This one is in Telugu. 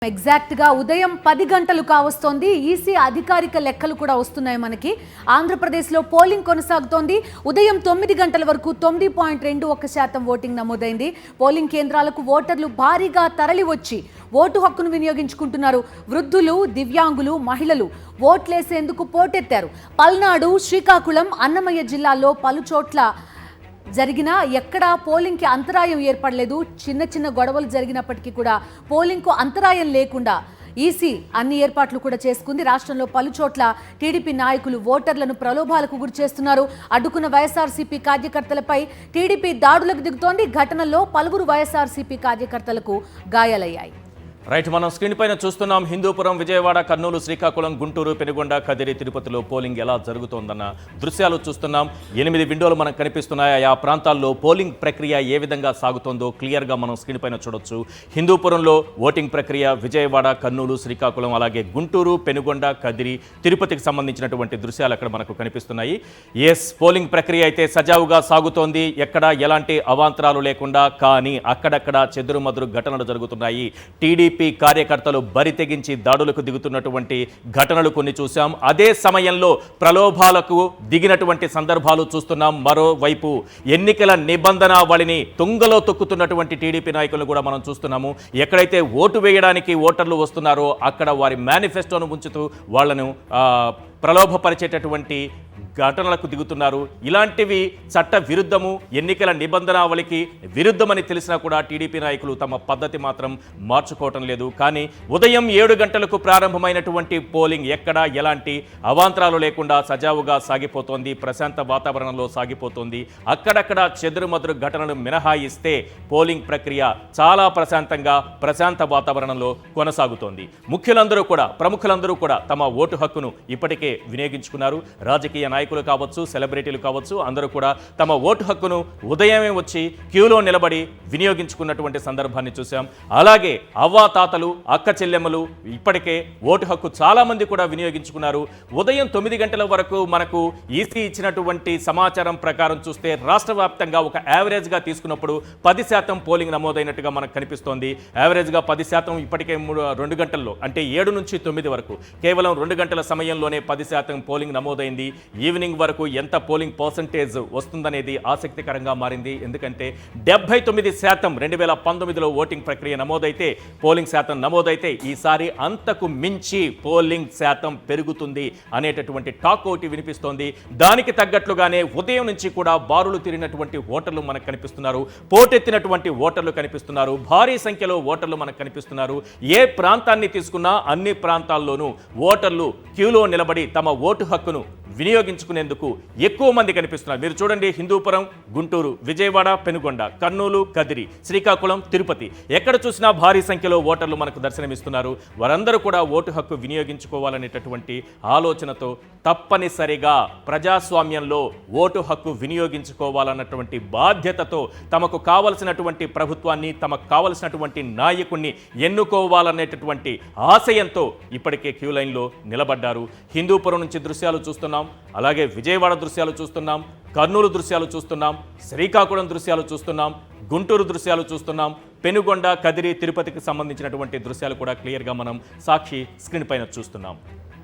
ఎగ్జాక్ట్గా ఉదయం 10 గంటలు కావస్తోంది. ఈసీ అధికారిక లెక్కలు కూడా వస్తున్నాయి మనకి. ఆంధ్రప్రదేశ్లో పోలింగ్ కొనసాగుతోంది. ఉదయం 9 గంటల వరకు 9.21% ఓటింగ్ నమోదైంది. పోలింగ్ కేంద్రాలకు ఓటర్లు భారీగా తరలి వచ్చి ఓటు హక్కును వినియోగించుకుంటున్నారు. వృద్ధులు, దివ్యాంగులు, మహిళలు ఓట్లేసేందుకు పోటెత్తారు. పల్నాడు, శ్రీకాకుళం, అన్నమయ్య జిల్లాల్లో పలుచోట్ల జరిగినా ఎక్కడా పోలింగ్కి అంతరాయం ఏర్పడలేదు. చిన్న చిన్న గొడవలు జరిగినప్పటికీ కూడా పోలింగ్కు అంతరాయం లేకుండా ఈసీ అన్ని ఏర్పాట్లు కూడా చేసుకుంది. రాష్ట్రంలో పలుచోట్ల టీడీపీ నాయకులు ఓటర్లను ప్రలోభాలకు గురి చేస్తున్నారు. అడ్డుకున్న వైఎస్ఆర్సీపీ కార్యకర్తలపై టీడీపీ దాడులకు దిగుతోంది. ఘటనల్లో పలువురు వైఎస్ఆర్సీపీ కార్యకర్తలకు గాయాలయ్యాయి. రైట్, మనం స్క్రీన్ పైన చూస్తున్నాం. హిందూపురం, విజయవాడ, కర్నూలు, శ్రీకాకుళం, గుంటూరు, పెనుగొండ, కదిరి, తిరుపతిలో పోలింగ్ ఎలా జరుగుతోందన్న దృశ్యాలు చూస్తున్నాం. 8 విండోలు మనకు కనిపిస్తున్నాయి. ఆ ప్రాంతాల్లో పోలింగ్ ప్రక్రియ ఏ విధంగా సాగుతోందో క్లియర్గా మనం స్క్రీన్ పైన చూడొచ్చు. హిందూపురంలో ఓటింగ్ ప్రక్రియ, విజయవాడ, కర్నూలు, శ్రీకాకుళం, అలాగే గుంటూరు, పెనుగొండ, కదిరి, తిరుపతికి సంబంధించినటువంటి దృశ్యాలు అక్కడ మనకు కనిపిస్తున్నాయి. పోలింగ్ ప్రక్రియ అయితే సజావుగా సాగుతోంది, ఎక్కడ ఎలాంటి అవాంతరాలు లేకుండా. కానీ అక్కడక్కడ చెదురుమదురు ఘటనలు జరుగుతున్నాయి. టీడీపీ కార్యకర్తలు బరి తెగించి దాడులకు దిగుతున్నటువంటి ఘటనలు కొన్ని చూసాం. అదే సమయంలో ప్రలోభాలకు దిగినటువంటి సందర్భాలు చూస్తున్నాం. మరోవైపు ఎన్నికల నిబంధనావళిని తుంగలో తొక్కుతున్నటువంటి టీడీపీ నాయకులను కూడా మనం చూస్తున్నాము. ఎక్కడైతే ఓటు వేయడానికి ఓటర్లు వస్తున్నారో అక్కడ వారి మేనిఫెస్టోను ఉంచుతూ వాళ్లను ప్రలోభపరిచేటటువంటి ఘటనలకు దిగుతున్నారు. ఇలాంటివి చట్ట విరుద్ధము, ఎన్నికల నిబంధనావళికి విరుద్ధమని తెలిసినా కూడా టీడీపీ నాయకులు తమ పద్ధతి మాత్రం మార్చుకోవటం లేదు. కానీ ఉదయం 7 గంటలకు ప్రారంభమైనటువంటి పోలింగ్ ఎక్కడా ఎలాంటి అవాంతరాలు లేకుండా సజావుగా సాగిపోతోంది, ప్రశాంత వాతావరణంలో సాగిపోతోంది. అక్కడక్కడ చెదురుమదురు ఘటనలు మినహాయిస్తే పోలింగ్ ప్రక్రియ చాలా ప్రశాంత వాతావరణంలో కొనసాగుతోంది. ప్రముఖులందరూ కూడా తమ ఓటు హక్కును ఇప్పటికే వినియోగించుకున్నారు. రాజకీయ నాయకులు కావచ్చు, సెలబ్రిటీలు కావచ్చు, అందరూ కూడా తమ ఓటు హక్కును ఉదయమే వచ్చి క్యూలో నిలబడి వినియోగించుకున్నటువంటి సందర్భాన్ని చూసాం. అలాగే అవ్వాతాతలు, అక్క చెల్లెమ్మలు ఇప్పటికే ఓటు హక్కు చాలా మంది కూడా వినియోగించుకున్నారు. ఉదయం 9 గంటల వరకు మనకు ఈసీ ఇచ్చినటువంటి సమాచారం ప్రకారం చూస్తే రాష్ట్ర వ్యాప్తంగా ఒక యావరేజ్గా తీసుకున్నప్పుడు 10% పోలింగ్ నమోదైనట్టుగా మనకు కనిపిస్తోంది. యావరేజ్గా 10% ఇప్పటికే 2 గంటల్లో, అంటే 7 నుంచి 9 వరకు కేవలం 2 గంటల సమయంలోనే 10% పోలింగ్ నమోదైంది. ఈవినింగ్ వరకు ఎంత పోలింగ్ పర్సంటేజ్ వస్తుందనేది ఆసక్తికరంగా మారింది. ఎందుకంటే 79% 2019లో ఓటింగ్ ప్రక్రియ నమోదైతే, పోలింగ్ శాతం నమోదైతే ఈసారి అంతకు మించి పోలింగ్ శాతం పెరుగుతుంది అనేటటువంటి టాక్ ఒకటి వినిపిస్తోంది. దానికి తగ్గట్లుగానే ఉదయం నుంచి కూడా బారులు తిరిగినటువంటి ఓటర్లు మనకు కనిపిస్తున్నారు, పోటెత్తినటువంటి ఓటర్లు కనిపిస్తున్నారు, భారీ సంఖ్యలో ఓటర్లు మనకు కనిపిస్తున్నారు. ఏ ప్రాంతాన్ని తీసుకున్నా అన్ని ప్రాంతాల్లోనూ ఓటర్లు క్యూలో నిలబడి తమ ఓటు హక్కును వినియోగించుకునేందుకు ఎక్కువ మంది కనిపిస్తున్నారు. మీరు చూడండి, హిందూపురం, గుంటూరు, విజయవాడ, పెనుగొండ, కర్నూలు, కదిరి, శ్రీకాకుళం, తిరుపతి ఎక్కడ చూసినా భారీ సంఖ్యలో ఓటర్లు మనకు దర్శనమిస్తున్నారు. వారందరూ కూడా ఓటు హక్కు వినియోగించుకోవాలనేటటువంటి ఆలోచనతో తప్పనిసరిగా ప్రజాస్వామ్యంలో ఓటు హక్కు వినియోగించుకోవాలన్నటువంటి బాధ్యతతో తమకు కావలసినటువంటి ప్రభుత్వాన్ని, తమకు కావలసినటువంటి నాయకుడిని ఎన్నుకోవాలనేటటువంటి ఆశయంతో ఇప్పటికే క్యూ లైన్లో నిలబడ్డారు. హిందూపురం నుంచి దృశ్యాలు చూస్తున్నాం, అలాగే విజయవాడ దృశ్యాలు చూస్తున్నాం, కర్నూలు దృశ్యాలు చూస్తున్నాం, శ్రీకాకుళం దృశ్యాలు చూస్తున్నాం, గుంటూరు దృశ్యాలు చూస్తున్నాం, పెనుగొండ, కదిరి, తిరుపతికి సంబంధించినటువంటి దృశ్యాలు కూడా క్లియర్గా మనం సాక్షి స్క్రీన్ పైన చూస్తున్నాం.